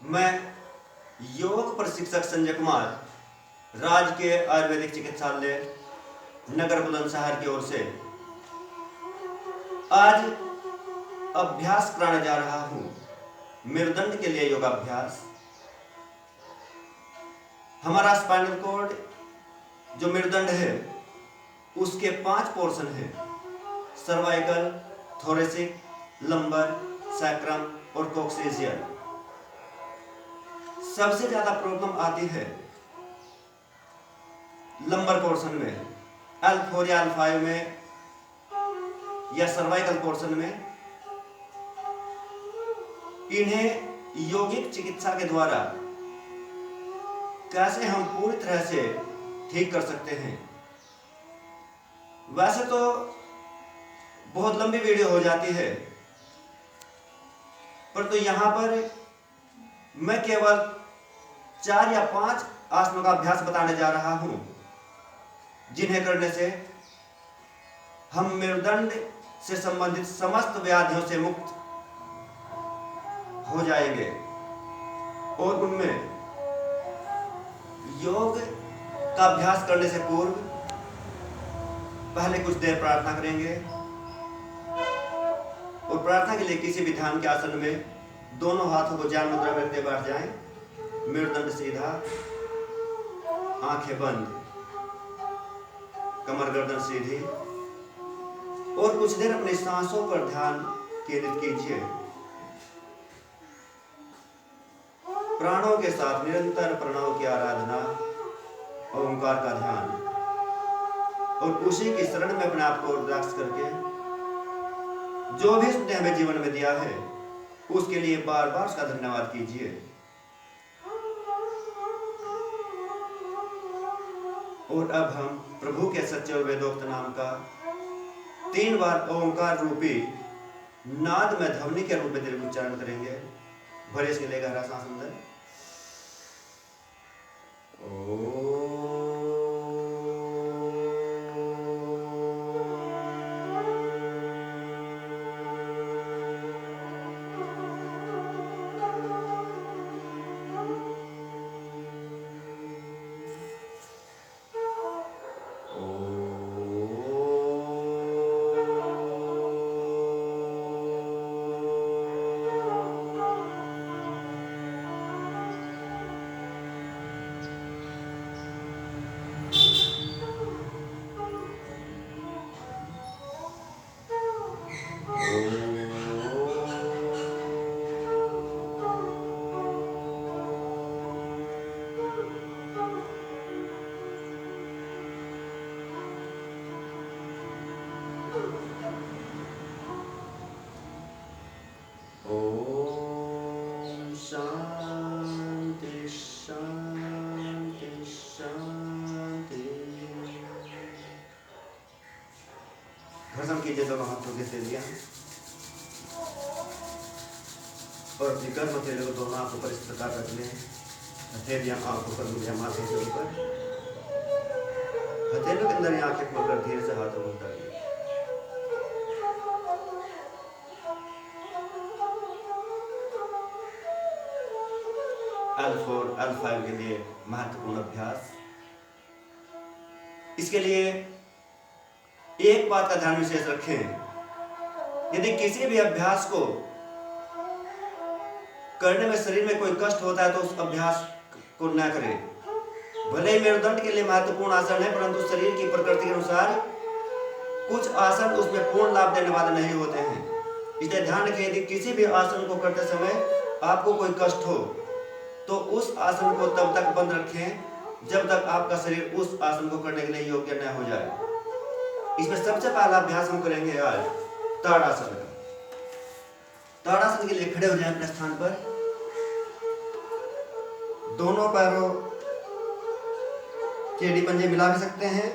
मैं योग प्रशिक्षक संजय कुमार, राजकीय आयुर्वेदिक चिकित्सालय नगर बुलंदशहर की ओर से आज अभ्यास कराने जा रहा हूं। मेरुदंड के लिए योगाभ्यास। हमारा स्पाइनल कॉर्ड जो मेरुदंड है उसके 5 पोर्शन है: सर्वाइकल, थोरेसिक, लंबर, सैक्रम और कोक्सीजियल। सबसे ज्यादा प्रॉब्लम आती है लंबर पोर्शन में, L4 या L5 में या सर्वाइकल पोर्शन में। इन्हें यौगिक चिकित्सा के द्वारा कैसे हम पूरी तरह से ठीक कर सकते हैं। वैसे तो बहुत लंबी वीडियो हो जाती है, परंतु यहां पर मैं केवल 4 या 5 आसनों का अभ्यास बताने जा रहा हूं, जिन्हें करने से हम मेरुदंड से संबंधित समस्त व्याधियों से मुक्त हो जाएंगे। और उनमें योग का अभ्यास करने से पूर्व पहले कुछ देर प्रार्थना करेंगे और प्रार्थना के लिए किसी भी ध्यान के आसन में दोनों हाथों को ज्ञान मुद्रा में रखते बैठ जाएं। मेरुदंड सीधा, आंखें बंद, कमर गर्दन सीधी और कुछ देर अपनी सांसों पर ध्यान केंद्रित कीजिए। प्राणों के साथ निरंतर प्रणव की आराधना, ओंकार का ध्यान और उसी की शरण में अपने आप को रिलैक्स करके जो भी उसने हमें जीवन में दिया है उसके लिए बार बार उसका धन्यवाद कीजिए। और अब हम प्रभु के सच्चे और वेदोक्त नाम का 3 बार ओंकार रूपी नाद में ध्वनि के रूप में दीर्घ उच्चारण करेंगे। भले इसके लिए गहरा सांस अंदर। शांति शांति शांति। घर्षण कीजिए दोनों हाथों के तेलियां और अपनी गर्म हथेलियों को दोनों आंखों पर इस प्रकार रख लें। हथेलियां आंखों पर, मुझे माथे के ऊपर, हथेलियों के अंदर ही आंखें खोलकर धीरे से हाथों को उतारिए। L4, L5 के लिए महत्वपूर्ण अभ्यास। इसके लिए एक बात का ध्यान विशेष रखें, यदि किसी भी अभ्यास को करने में शरीर में कोई कष्ट होता है तो उस अभ्यास को न करें। भले ही मेरुदंड के लिए महत्वपूर्ण आसन है, परंतु शरीर की प्रकृति के अनुसार कुछ आसन उसमें पूर्ण लाभ देने वाले नहीं होते हैं। इसलिए ध्यान रखें, यदि किसी भी आसन को करते समय आपको कोई कष्ट हो तो उस आसन को तब तक बंद रखें जब तक आपका शरीर उस आसन को करने के लिए योग्य न हो जाए। इसमें सबसे पहला अभ्यास हम करेंगे आज ताड़ासन का। ताड़ासन के लिए खड़े हो जाएं अपने स्थान पर। दोनों पैरों के एड़ी पंजे मिला भी सकते हैं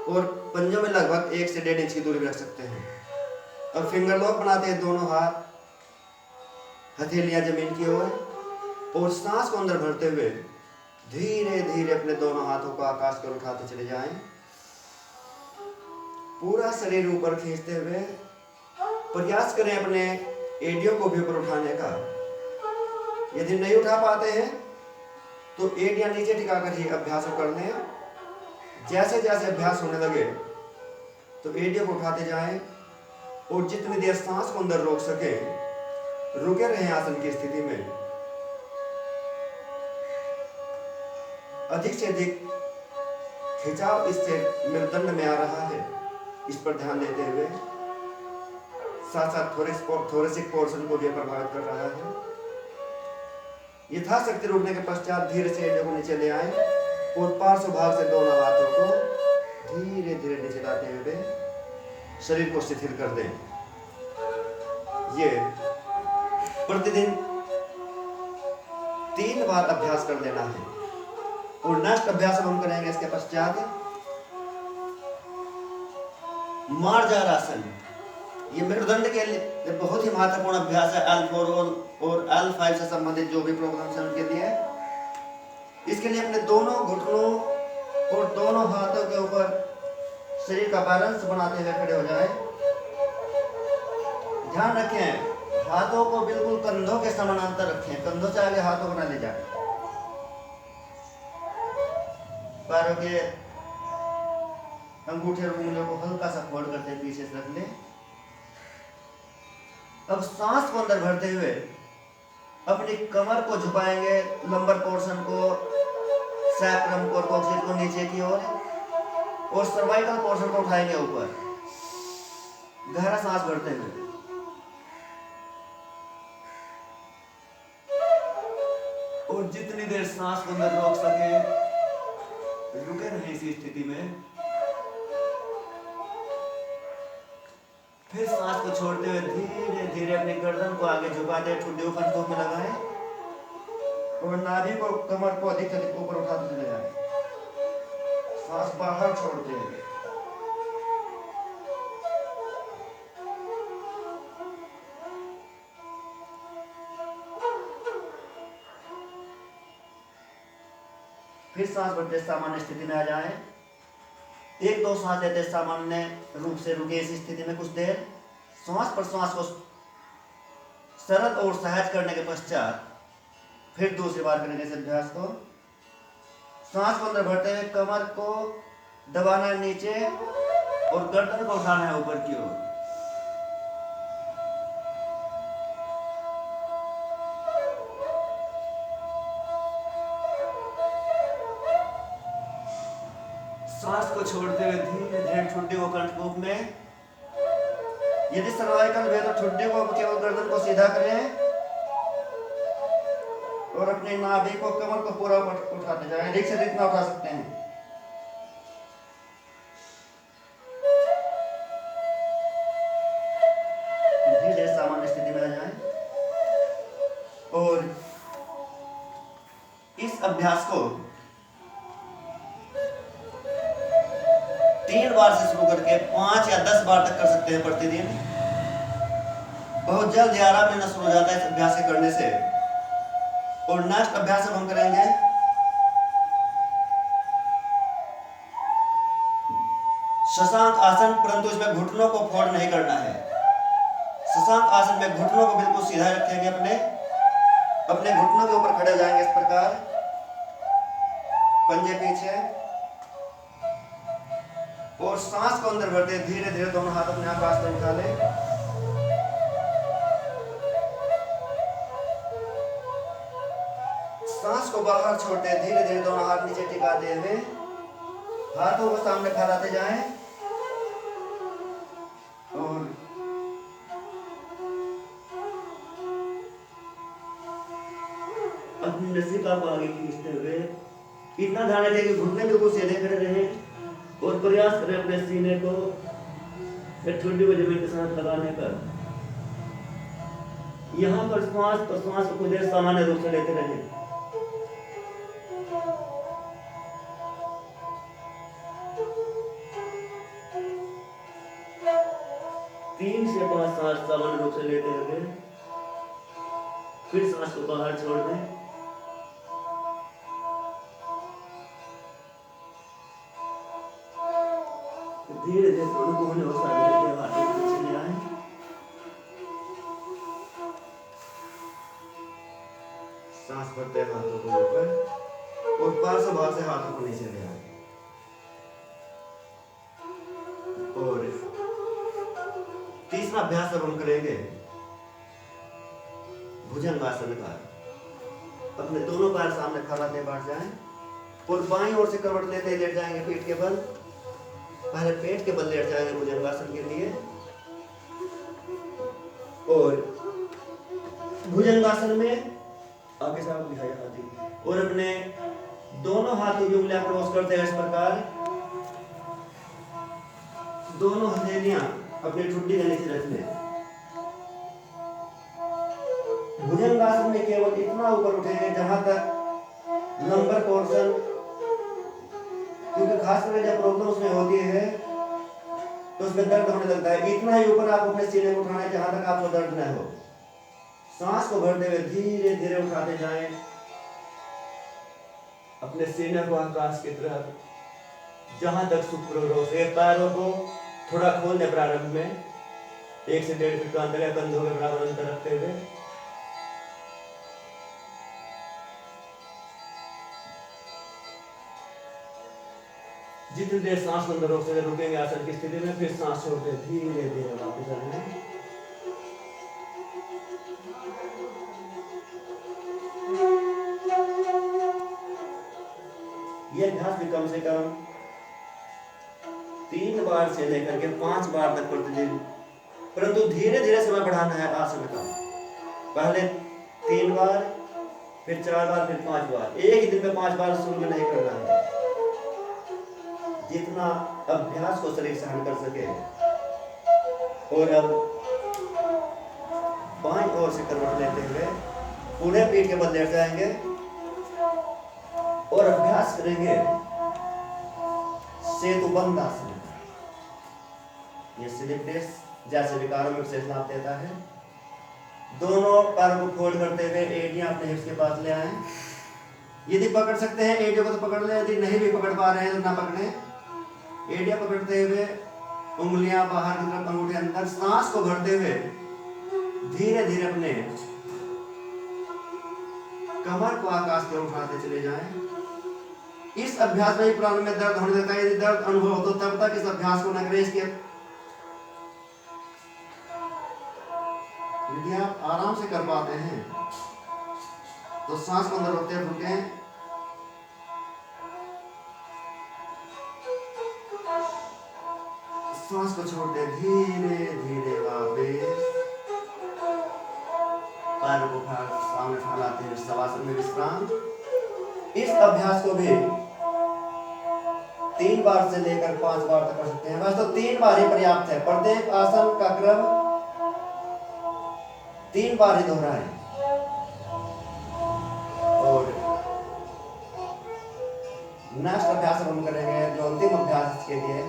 और पंजों में लगभग 1 से 1.5 इंच की दूरी रख सकते हैं। और फिंगर लॉक बनाते हैं, दोनों हाथ हथेलियां जमीन की ओर और सांस को अंदर भरते हुए धीरे धीरे अपने दोनों हाथों को आकाश पर उठाते चले जाएं। पूरा शरीर ऊपर खींचते हुए प्रयास करें अपने एडियो को भी ऊपर उठाने का। यदि नहीं उठा पाते हैं तो एड़ियां नीचे टिकाकर ही अभ्यास कर लें। जैसे जैसे अभ्यास होने लगे तो एड़ियों को उठाते जाएं और जितनी देर सांस को अंदर रोक सके रुके रहें आसन की स्थिति में। अधिक से अधिक खिंचाव इससे मेरुदंड में आ रहा है, इस पर ध्यान देते हुए साथ साथ थोरेसिक पोर्शन को भी प्रभावित कर रहा है। यथाशक्ति रुकने के पश्चात धीरे से एड़ियों को नीचे ले आए और पार्श्व भाग से दोनों हाथों को धीरे धीरे नीचे लाते हुए शरीर को शिथिल कर दें। ये प्रतिदिन 3 बार अभ्यास कर लेना है। और नेक्स्ट अभ्यास हम करेंगे इसके पश्चात मार्जार आसन। ये मेरुदंड के लिए बहुत ही महत्वपूर्ण अभ्यास है। L4 और L5 से संबंधित जो भी प्रोग्राम्स हैं उनके लिए। इसके लिए अपने दोनों घुटनों और दोनों हाथों के ऊपर शरीर का बैलेंस बनाते हुए खड़े हो जाएं। ध्यान रखें हाथों को बिल्कुल कंधों के समानांतर रखें, कंधों से आगे हाथों को न ले जाएं। पैरों के अंगूठे और उंगलियों को हल्का सा फोल्ड करते पीछे से रख लें। अब सांस को अंदर भरते हुए अपनी कमर को झुकाएंगे, लंबर पोर्शन को, सैक्रम को, कॉक्सिड को नीचे की ओर और सर्वाइकल पोर्शन को उठाएंगे ऊपर। गहरा सांस भरते हुए और जितनी देर सांस को अंदर रोक सके रुके रहे इसी स्थिति में। फिर सांस को छोड़ते हुए धीरे धीरे अपनी गर्दन को आगे झुकाते ठुड्डियों कंधों में लगाएं और नाभि को, कमर को अधिक से अधिक ऊपर उठाते चले जाएं। सांस बाहर छोड़ते हुए फिर सांस भरते सामान्य स्थिति में आ जाएं। 1-2 सांस लेते सामान्य रूप से रुके इस स्थिति में कुछ देर। सांस पर सांस को सरल और सहज करने के पश्चात फिर दूसरी बार करेंगे इस अभ्यास को। सांस को अंदर भरते हुए कमर को दबाना है नीचे और गर्दन को उठाना है ऊपर की ओर। सांस को छोड़ते हुए धीरे धीरे ठुड्डी को कंठकूप में। यदि सर्वाइकल है तो ठुड्डी को केवल गर्दन को सीधा करें और अपने नाभि को, कमर को पूरा उठाते जाएं। अधिक से जितना उठा सकते हैं। धीरे सामान्य स्थिति में आ जाएं और इस अभ्यास को 3 बार से शुरू करके 5 या 10 बार तक कर सकते हैं प्रतिदिन। बहुत जल्द आराम मिलना शुरू हो जाता है इस अभ्यास के करने से। और नेक्स्ट अभ्यास हम करेंगे शशांक आसन, परंतु इसमें घुटनों को फोल्ड नहीं करना है। शशांक आसन में घुटनों को बिल्कुल सीधा रखेंगे, अपने घुटनों के ऊपर खड़े हो जाएंगे इस प्रकार, पंजे पीछे और सांस को अंदर भरते धीरे धीरे दोनों हाथ अपने आकाश में उठा लें। सांस को बाहर छोड़ते धीरे धीरे दोनों हाथ नीचे टिकाते हुए हाथों को सामने फैलाते जाएं और अपनी नसिका को आगे खींचते हुए इतना ध्यान रखें कि घुटने बिल्कुल सीधे खड़े रहें और प्रयास करें अपने सीने को ठुड्डी को जमीन के साथ लगाने का। यहाँ पर श्वास को कुछ देर सामान्य रूप से लेते रहें। तीन से 5 सांस सामान्य रूप से लेते हुए फिर सांस को बाहर छोड़ दें। धीरे धीरे दोनों को होने और हाथों को पीछे ले आए। सांस भरते हैं हाथों को ऊपर और पार्श्व भाग से हाथों को नीचे ले आए। और तीसरा अभ्यास अब हम करेंगे भुजंगासन का। अपने दोनों पैर सामने फैलाते बैठ जाएं और बाईं ओर से करवट लेते लेट जाएंगे पीठ के बल। पहले पेट के बल लेट जाएंगे भुजंगासन के लिए और भुजंगासन में आगे साथ दिखाया हाथी और अपने दोनों हाथों की उंगलियां क्रॉस करते हैं इस प्रकार। दोनों हथेलियां अपनी ठुड्डी के नीचे रखने। भुजंगासन में केवल इतना ऊपर उठेंगे जहां तक लंबर पोर्शन, क्योंकि खास करके जब प्रॉब्लम उसमें होती है तो उसमें दर्द होने लगता है। इतना ही ऊपर आप अपने सीने को उठाना है जहां तक आपको दर्द न हो। सांस को भरते हुए धीरे धीरे उठाते जाएं अपने सीने को आकाश की तरफ जहां तक सुप्र हो सके। पैरों को थोड़ा खोलने प्रारंभ में 1 से 1.5 फीट का अंतर है, कंधों के बराबर अंतर रखते हुए। जितनी देर सांस अंदर रोक सके रुकेंगे आसन की स्थिति में, फिर सांस छोड़ते धीरे धीरे वापस आएंगे। ये अभ्यास भी कम से कम 3 बार से लेकर के 5 बार तक प्रतिदिन, परंतु धीरे धीरे समय बढ़ाना है आसन का। पहले 3 बार, फिर 4 बार, फिर 5 बार। एक ही दिन में 5 बार शुरू में नहीं करना है। जितना अभ्यास को शरीर सहन कर सके। और अब बाईं ओर से करवट लेते हुए पूरे पीठ के बल लेट जाएंगे और अभ्यास करेंगे सेतुबंध आसन। ये स्लिप डिस्क जैसे विकारों में विशेष लाभ देता है। दोनों पैरों को फोल्ड करते हुए एड़ियां अपने हिप्स के पास ले आए। यदि पकड़ सकते हैं एड़ियों को तो पकड़ ले, यदि नहीं भी पकड़ पा रहे हैं तो ना पकड़े। एड़ियां पकड़ते हुए उंगलियां बाहर की तरफ, अंगूठे अंदर। सांस को भरते हुए धीरे धीरे अपने कमर को आकाश की ओर उठाते चले जाएं। इस अभ्यास में प्रारंभ में दर्द होने लगता है। यदि दर्द अनुभव हो तो तब तक इस अभ्यास को न करें। इसके यदि आप आराम से कर पाते हैं तो सांस को अंदर रोकते रुकें। सांस को छोड़ते धीरे धीरे वापस। पैरों को सामने फैलाते हैं शवासन में विश्राम। इस अभ्यास को भी 3 बार से लेकर 5 बार तक कर सकते हैं। बस तो 3 बार ही पर्याप्त है। प्रत्येक आसन का क्रम 3 बार ही दोहराएं। और नेक्स्ट अभ्यास हम करेंगे जो अंतिम अभ्यास इसके लिए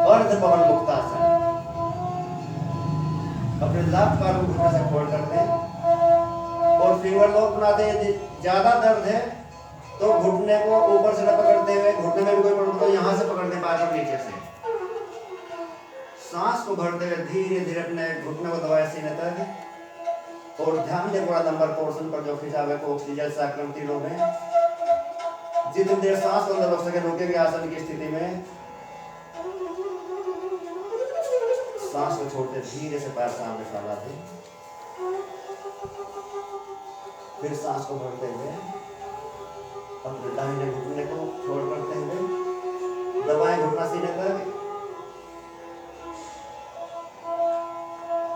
अर्ध पवन मुक्तासन। अपने लेफ्ट पैर को घुटने से फोल्ड करते हैं और फिंगर लॉक बनाते हैं। यदि ज्यादा दर्द है तो घुटने को ऊपर से न पकड़ते हुए, घुटने में भी कोई प्रॉब्लम तो यहां से पकड़ते हैं पैर को नीचे से। सांस को भरते हुए धीरे धीरे अपने घुटने को दबाए सीने तक और ध्यान दें पूरा नंबर पोर्शन पर जो खिंचाव है को ऑक्सीजन साइक्लोन तीनों में। जितनी देर सांस को अंदर रोक सके रोकेंगे आसन की स्थिति में। सांस को छोड़ते धीरे से पैर सामने फैलाते, फिर सांस को भरते हुए अपने दाहिने घुटने को फोल्ड करते हुए दबाएं घुटना सीने तक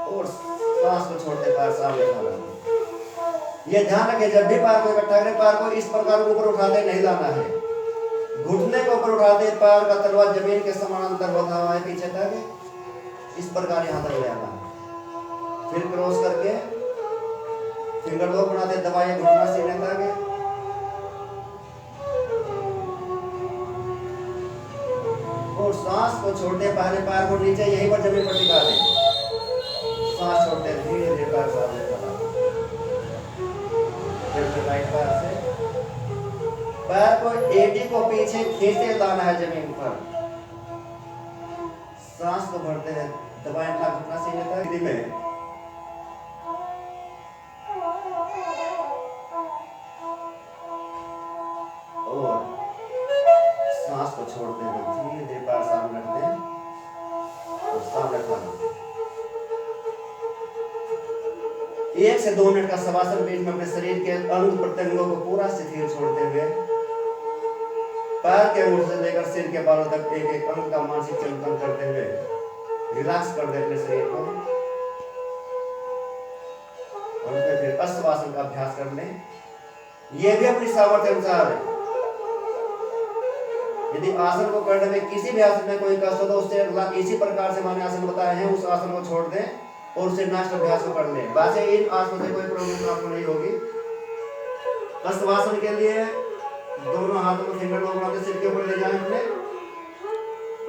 और सांस को छोड़ते पैर सामने फैलाते। ये ध्यान रखें जब भी पैर को इकट्ठा करें पैर को इस प्रकार ऊपर उठाते नहीं लाना है। घुटने को ऊपर उठाते पैर का तलवा जमीन के समानांतर बढ़ा हुआ है पीछे तक, इस प्रकार यहां तक ले आना है। फिर क्रॉस करके फिंगर लॉक बनाते दबाइए घुटना सीने तक और सांस को छोड़ते पहले पैर को नीचे यहीं पर जमीन पर टिका दें। सांस छोड़ते धीरे धीरे पैर सामने फैलाते, फिर राइट पैर से पैर को एडी को पीछे खींचते लाना है जमीन पर। सांस को भरते हैं दबाएं घुटना सीने तक। में 1 से 2 मिनट का शवासन बीच में अपने शरीर के अंग प्रत्यंगों को पूरा शिथिल छोड़ते हुए पैर के अंगूठे से लेकर सिर के बालों तक एक एक अंग का मानसिक चिंतन करते हुए रिलैक्स कर दे अपने शरीर को और उसमें फिर अश्वासन का अभ्यास कर लें। यह भी अपनी सामर्थ्य अनुसार है। यदि आसन को करने में किसी भी आसन में कोई कष्ट हो तो उससे अगला इसी प्रकार से मैंने आसन बताए हैं उस आसन को छोड़ दें और उसे नेक्स्ट अभ्यास को कर लें। वैसे इन आसनों से कोई प्रॉब्लम आपको नहीं होगी। अश्वासन के लिए दोनों हाथों को फिंगर लोग बनाते सिर के ऊपर ले जाएं, अपने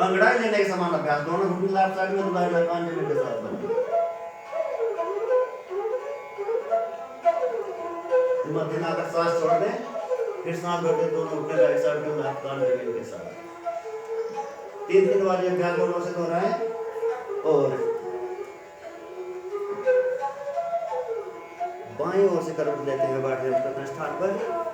अंगड़ाई लेने के समान अभ्यास, दोनों घुटने लेफ्ट साइड में दबाए हुए 5 मिनट के साथ बने। मध्य में आकर सांस छोड़ दें, फिर सांस भरते दोनों घुटने राइट साइड में लेफ्ट कान जमीन के साथ 3-3 बार ये अभ्यास दोनों से दोहराएं और बाईं ओर से करवट लेते हुए बैठ जाएं स्थान पर।